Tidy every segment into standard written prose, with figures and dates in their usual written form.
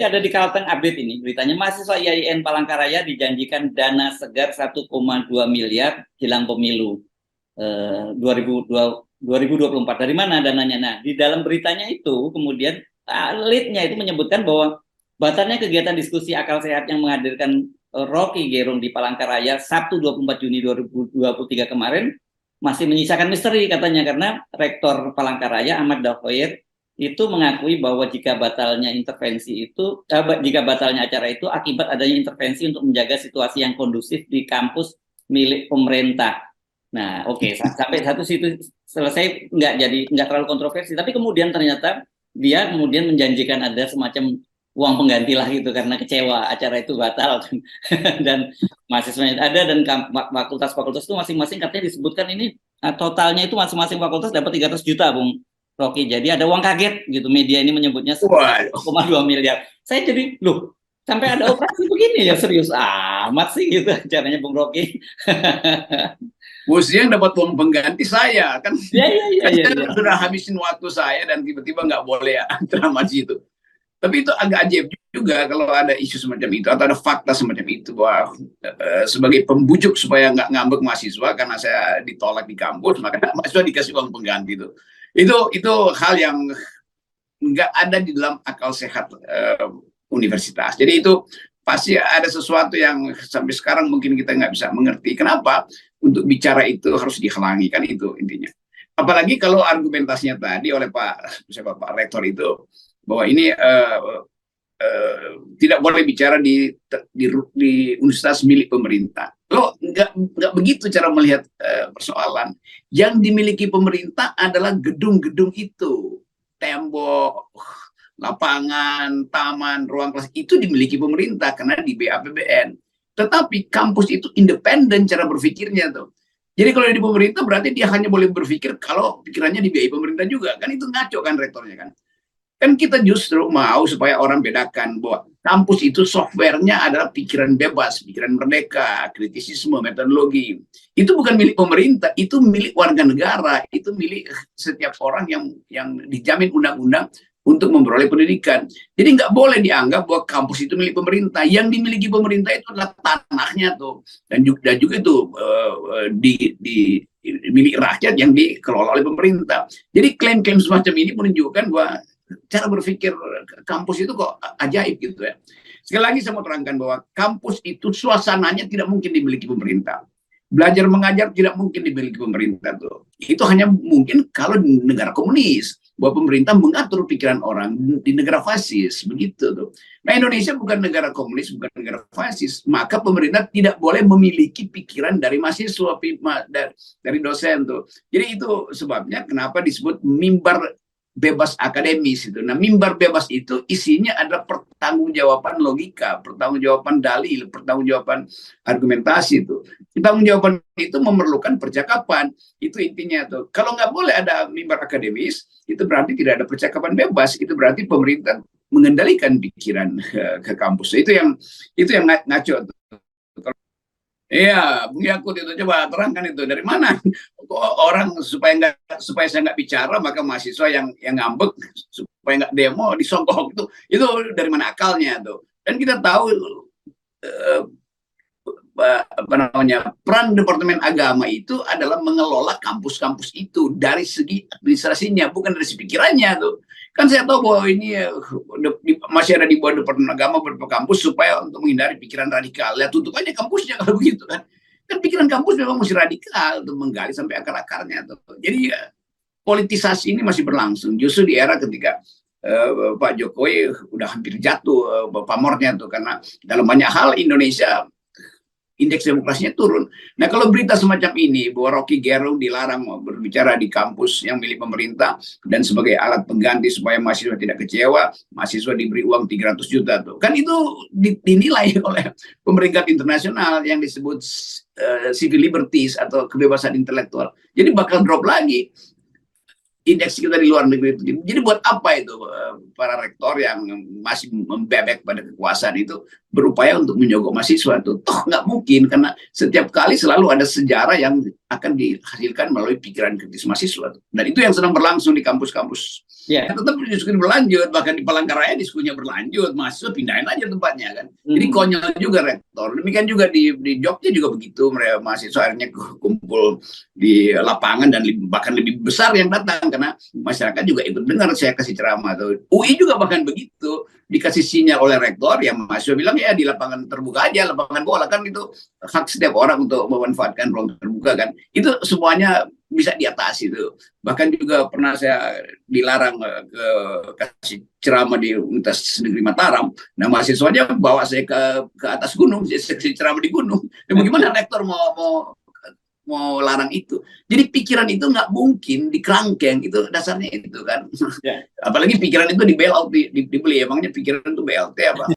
Ada di Kalteng Update ini beritanya, mahasiswa IAIN Palangkaraya dijanjikan dana segar 1,2 miliar jelang pemilu 2024. Dari mana dananya? Nah, di dalam beritanya itu kemudian lead-nya itu menyebutkan bahwa batalnya kegiatan diskusi akal sehat yang menghadirkan Rocky Gerung di Palangkaraya Sabtu 24 Juni 2023 kemarin masih menyisakan misteri katanya, karena Rektor Palangkaraya Ahmad Dafoir itu mengakui bahwa jika batalnya acara itu akibat adanya intervensi untuk menjaga situasi yang kondusif di kampus milik pemerintah. Nah, oke, sampai satu situ selesai, nggak terlalu kontroversi. Tapi kemudian ternyata dia kemudian menjanjikan ada semacam uang pengganti lah gitu karena kecewa acara itu batal dan mahasiswanya ada, dan fakultas-fakultas itu masing-masing katanya disebutkan ini totalnya itu masing-masing fakultas dapat 300 juta, Bung Rocky. Jadi ada uang kaget gitu, media ini menyebutnya 1,2 miliar. Saya jadi, loh, sampai ada operasi begini ya, serius amat sih gitu caranya Bung Rocky. Bosnya yang dapat uang pengganti saya kan, saya sudah habisin waktu saya dan tiba-tiba nggak boleh ya drama itu. Tapi itu agak ajaib juga kalau ada isu semacam itu atau ada fakta semacam itu bahwa sebagai pembujuk supaya nggak ngambek mahasiswa karena saya ditolak di kampus, maka mahasiswa dikasih uang pengganti itu. Itu hal yang nggak ada di dalam akal sehat universitas. Jadi itu pasti ada sesuatu yang sampai sekarang mungkin kita nggak bisa mengerti kenapa untuk bicara itu harus dihalangi, kan itu intinya. Apalagi kalau argumentasinya tadi oleh Pak Rektor itu bahwa ini tidak boleh bicara di universitas milik pemerintah. Lo nggak begitu cara melihat persoalan. Yang dimiliki pemerintah adalah gedung-gedung itu, tembok, lapangan, taman, ruang kelas itu dimiliki pemerintah karena di BAPBN. Tetapi kampus itu independen cara berpikirnya tuh. Jadi kalau di pemerintah berarti dia hanya boleh berpikir kalau pikirannya dibiayai pemerintah juga. Kan itu ngaco kan rektornya kan. Kan kita justru mau supaya orang bedakan bahwa kampus itu softwarenya adalah pikiran bebas, pikiran merdeka, kritisisme, metodologi. Itu bukan milik pemerintah, itu milik warga negara, itu milik setiap orang yang dijamin undang-undang untuk memperoleh pendidikan. Jadi nggak boleh dianggap bahwa kampus itu milik pemerintah. Yang dimiliki pemerintah itu adalah tanahnya tuh, dan juga itu di milik rakyat yang dikelola oleh pemerintah. Jadi klaim-klaim semacam ini menunjukkan bahwa cara berpikir kampus itu kok ajaib gitu ya. Sekali lagi saya mau terangkan bahwa kampus itu suasananya tidak mungkin dimiliki pemerintah. Belajar mengajar tidak mungkin dimiliki pemerintah tuh. Itu hanya mungkin kalau di negara komunis, bahwa pemerintah mengatur pikiran orang di negara fasis, begitu tuh. Nah, Indonesia bukan negara komunis, bukan negara fasis, maka pemerintah tidak boleh memiliki pikiran dari mahasiswa, dari dosen tuh. Jadi itu sebabnya kenapa disebut mimbar bebas akademis itu. Nah, mimbar bebas itu isinya adalah pertanggungjawaban logika, pertanggungjawaban dalil, pertanggungjawaban argumentasi itu. Pertanggungjawaban itu memerlukan percakapan. Itu intinya tuh. Kalau nggak boleh ada mimbar akademis, itu berarti tidak ada percakapan bebas. Itu berarti pemerintah mengendalikan pikiran ke kampus. Itu yang ngaco tuh. Iya, Bung Yakut itu coba terangkan itu dari mana orang supaya saya nggak bicara, maka mahasiswa yang ngambek supaya nggak demo disogok itu dari mana akalnya tuh. Dan kita tahu apa namanya, peran Departemen Agama itu adalah mengelola kampus-kampus itu dari segi administrasinya, bukan dari segi pikirannya tuh. Kan saya tahu bahwa ini masih ada di bawah Departemen Agama beberapa kampus supaya untuk menghindari pikiran radikal. Ya tutup aja kampusnya kalau begitu kan. Kan pikiran kampus memang mesti radikal untuk menggali sampai akar-akarnya tuh. Jadi politisasi ini masih berlangsung. Justru di era ketika Pak Jokowi udah hampir jatuh pamornya tuh, karena dalam banyak hal Indonesia indeks demokrasinya turun. Nah, kalau berita semacam ini bahwa Rocky Gerung dilarang berbicara di kampus yang milik pemerintah dan sebagai alat pengganti supaya mahasiswa tidak kecewa, mahasiswa diberi uang 300 juta tuh. Kan itu dinilai oleh pemerintah internasional yang disebut civil liberties atau kebebasan intelektual. Jadi bakal drop lagi. indeks kita di luar negeri itu. Jadi buat apa itu para rektor yang masih membebek pada kekuasaan itu berupaya untuk menyogok mahasiswa itu? Toh nggak mungkin, karena setiap kali selalu ada sejarah yang akan dihasilkan melalui pikiran kritis mahasiswa. Dan itu yang sedang berlangsung di kampus-kampus. Ya. Tetap diskusi berlanjut, bahkan di Palangkaraya diskusinya berlanjut, mahasiswa pindahin aja tempatnya kan. Jadi konyol juga rektor. Demikian juga di Jogja juga begitu, mereka mahasiswa akhirnya kumpul di lapangan dan bahkan lebih besar yang datang karena masyarakat juga ikut dengar saya kasih ceramah. UI juga bahkan begitu, dikasih sinyal oleh rektor yang mahasiswa bilang ya di lapangan terbuka aja, lapangan bola kan itu hak setiap orang untuk memanfaatkan ruang terbuka kan. Itu semuanya bisa diatasi itu. Bahkan juga pernah saya dilarang kasih ceramah di Universitas Negeri Mataram. Nah mahasiswanya bawa saya ke atas gunung, saya kasih ceramah di gunung. Dan bagaimana rektor mau larang itu? Jadi pikiran itu nggak mungkin dikerangkeng, itu dasarnya itu kan. Yeah. Apalagi pikiran itu di bailout, dibeli. Emangnya pikiran itu BLT apa?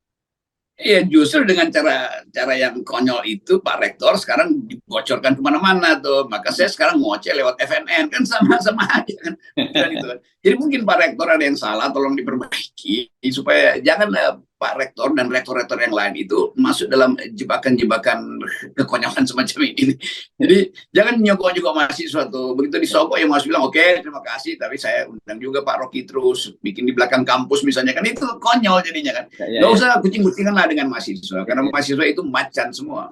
Iya, justru dengan cara yang konyol itu Pak Rektor sekarang dibocorkan kemana-mana tuh. Maka saya sekarang ngoceh lewat FNN kan sama-sama aja kan. Gitu kan. Jadi mungkin Pak Rektor ada yang salah, tolong diperbaiki supaya jangan Pak Rektor dan rektor-rektor yang lain itu masuk dalam jebakan-jebakan kekonyolan semacam ini. Jadi jangan nyogok-nyogok mahasiswa tuh. Begitu disogok yang mahasiswa bilang oke, terima kasih, tapi saya undang juga Pak Rocky terus bikin di belakang kampus misalnya kan, itu konyol jadinya kan. Nggak usah kucing-kucingan lah dengan mahasiswa, karena mahasiswa itu macan semua.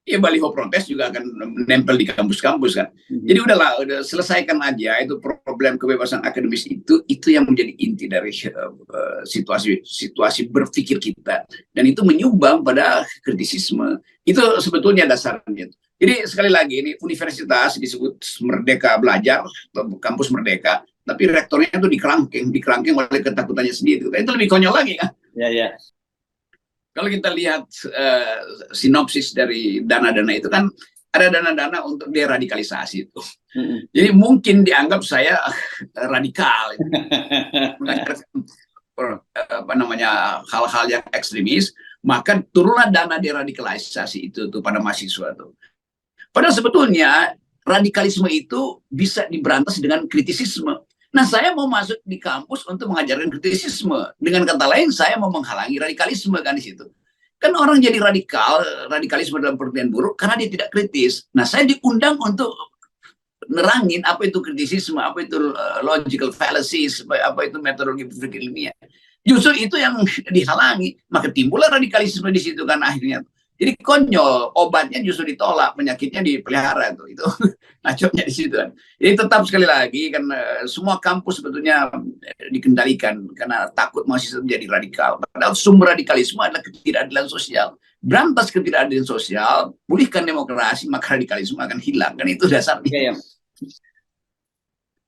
Ya baliho protes juga akan nempel di kampus-kampus kan. Jadi udah selesaikan aja itu problem kebebasan akademis itu yang menjadi inti dari situasi berpikir kita, dan itu menyumbang pada kritisisme. Itu sebetulnya dasarnya. Jadi sekali lagi ini universitas disebut Merdeka Belajar atau kampus merdeka, tapi rektornya itu dikerangkeng oleh ketakutannya sendiri. Itu lebih konyol lagi kan. Ya. Kalau kita lihat sinopsis dari dana-dana itu kan ada dana-dana untuk deradikalisasi itu. Jadi mungkin dianggap saya radikal, apa namanya, hal-hal yang ekstremis, maka turunlah dana deradikalisasi itu tuh pada mahasiswa tuh. Padahal sebetulnya radikalisme itu bisa diberantas dengan kritisisme. Nah, saya mau masuk di kampus untuk mengajarkan kritisisme. Dengan kata lain, saya mau menghalangi radikalisme kan di situ. Kan orang jadi radikalisme dalam pengertian buruk karena dia tidak kritis. Nah, saya diundang untuk nerangin apa itu kritisisme, apa itu logical fallacies, apa itu metodologi berpikir ilmiah. Justru itu yang dihalangi, maka timbullah radikalisme di situ kan akhirnya. Jadi konyol, obatnya justru ditolak, penyakitnya dipelihara tuh. Itu ngacoknya di situ kan. Jadi tetap sekali lagi kan semua kampus sebetulnya dikendalikan karena takut mahasiswa menjadi radikal. Padahal sumber radikalisme adalah ketidakadilan sosial. Berantas ketidakadilan sosial, pulihkan demokrasi, maka radikalisme akan hilang. Kan itu dasarnya.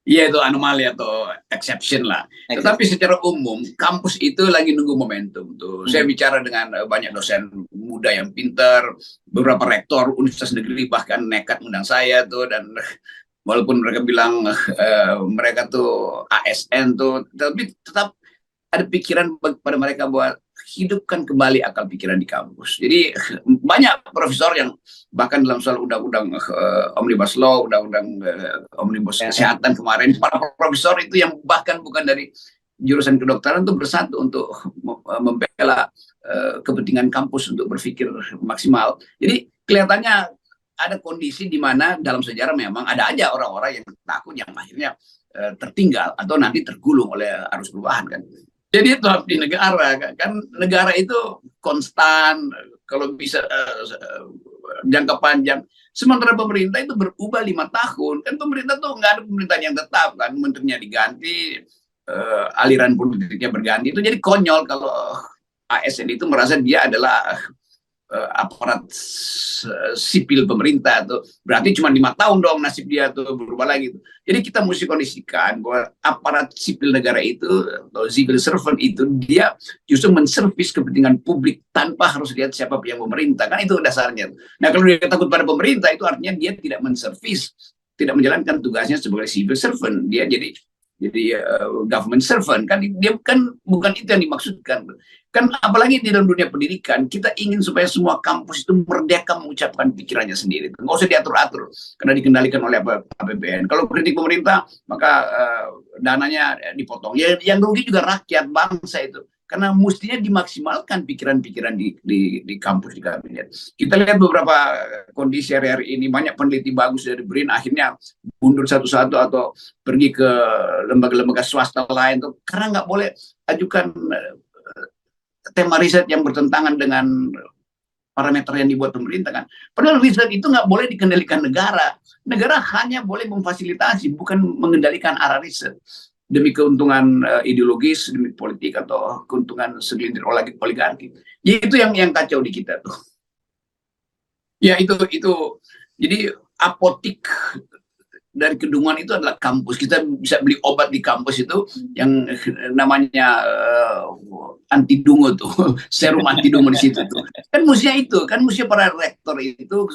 Iya, itu anomali atau exception lah. Tetapi secara umum, kampus itu lagi nunggu momentum tuh. Saya bicara dengan banyak dosen muda yang pintar, beberapa rektor universitas negeri bahkan nekat undang saya tuh, dan walaupun mereka bilang mereka tuh ASN tuh, tapi tetap ada pikiran pada mereka buat hidupkan kembali akal pikiran di kampus. Jadi banyak profesor yang bahkan dalam soal undang-undang omnibus law, undang-undang omnibus kesehatan kemarin, para profesor itu yang bahkan bukan dari jurusan kedokteran itu bersatu untuk membela kepentingan kampus untuk berpikir maksimal. Jadi kelihatannya ada kondisi di mana dalam sejarah memang ada aja orang-orang yang takut yang akhirnya tertinggal atau nanti tergulung oleh arus perubahan kan. Jadi itu harus di negara kan, negara itu konstan kalau bisa jangka panjang. Sementara pemerintah itu berubah 5 tahun kan, pemerintah tuh nggak ada pemerintahan yang tetap kan, menterinya diganti, aliran politiknya berganti. Itu jadi konyol kalau ASN itu merasa dia adalah aparat sipil pemerintah tuh, berarti cuma 5 tahun dong nasib dia tuh berubah lagi tuh. Jadi kita mesti kondisikan bahwa aparat sipil negara itu atau civil servant itu dia justru menservis kepentingan publik tanpa harus lihat siapa yang memerintah kan, itu dasarnya. Nah kalau dia takut pada pemerintah itu artinya dia tidak menservis, tidak menjalankan tugasnya sebagai civil servant, dia jadi jadi government servant kan, dia kan bukan itu yang dimaksudkan kan. Apalagi di dalam dunia pendidikan kita ingin supaya semua kampus itu merdeka mengucapkan pikirannya sendiri, nggak usah diatur-atur karena dikendalikan oleh APBN. Kalau kritik pemerintah maka dananya dipotong, ya yang rugi juga rakyat bangsa itu, karena mestinya dimaksimalkan pikiran-pikiran di kampus, di kabinet. Kita lihat beberapa kondisi hari-hari ini, banyak peneliti bagus dari BRIN akhirnya mundur satu-satu atau pergi ke lembaga-lembaga swasta lain tuh, karena nggak boleh ajukan tema riset yang bertentangan dengan parameter yang dibuat pemerintah kan. Padahal riset itu nggak boleh dikendalikan negara. Negara hanya boleh memfasilitasi, bukan mengendalikan arah riset demi keuntungan ideologis, demi politik atau keuntungan segelintir oligarki. Ya, itu yang kacau di kita tuh. Ya itu. Jadi apotik dari Kedunguan itu adalah kampus. Kita bisa beli obat di kampus itu yang namanya anti dungu tuh, serum anti dungu di situ tuh. Kan mestinya para rektor itu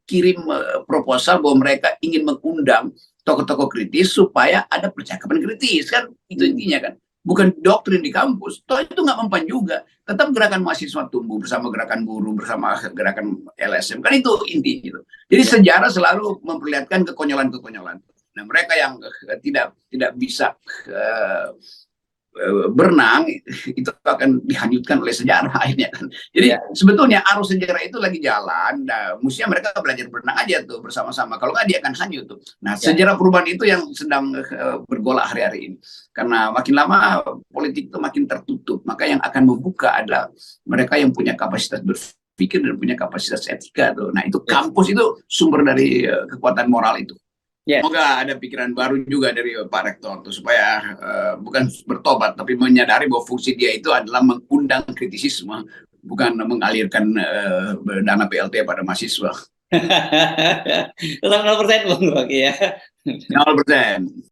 kirim proposal bahwa mereka ingin mengundang tokoh-tokoh kritis supaya ada percakapan kritis kan, itu intinya kan. Bukan doktrin di kampus, toh itu nggak mempan juga. Tetap gerakan mahasiswa tumbuh bersama gerakan buruh, bersama gerakan LSM, kan itu intinya gitu. Jadi sejarah selalu memperlihatkan kekonyolan-kekonyolan. Nah, mereka yang tidak bisa berenang itu akan dihanyutkan oleh sejarah akhirnya kan. Jadi sebetulnya arus sejarah itu lagi jalan. Nah, mestinya mereka belajar berenang aja tuh bersama-sama. Kalau nggak dia akan hanyut tuh. Nah, sejarah perubahan itu yang sedang bergolak hari-hari ini. Karena makin lama politik itu makin tertutup. Maka yang akan membuka adalah mereka yang punya kapasitas berpikir dan punya kapasitas etika tuh. Nah, itu kampus itu sumber dari kekuatan moral itu. Semoga ada pikiran baru juga dari Pak Rektor tuh, supaya bukan bertobat tapi menyadari bahwa fungsi dia itu adalah mengundang kritisisme, bukan mengalirkan dana PLT pada mahasiswa. Tetap 0% Bung Rocky ya. 0%.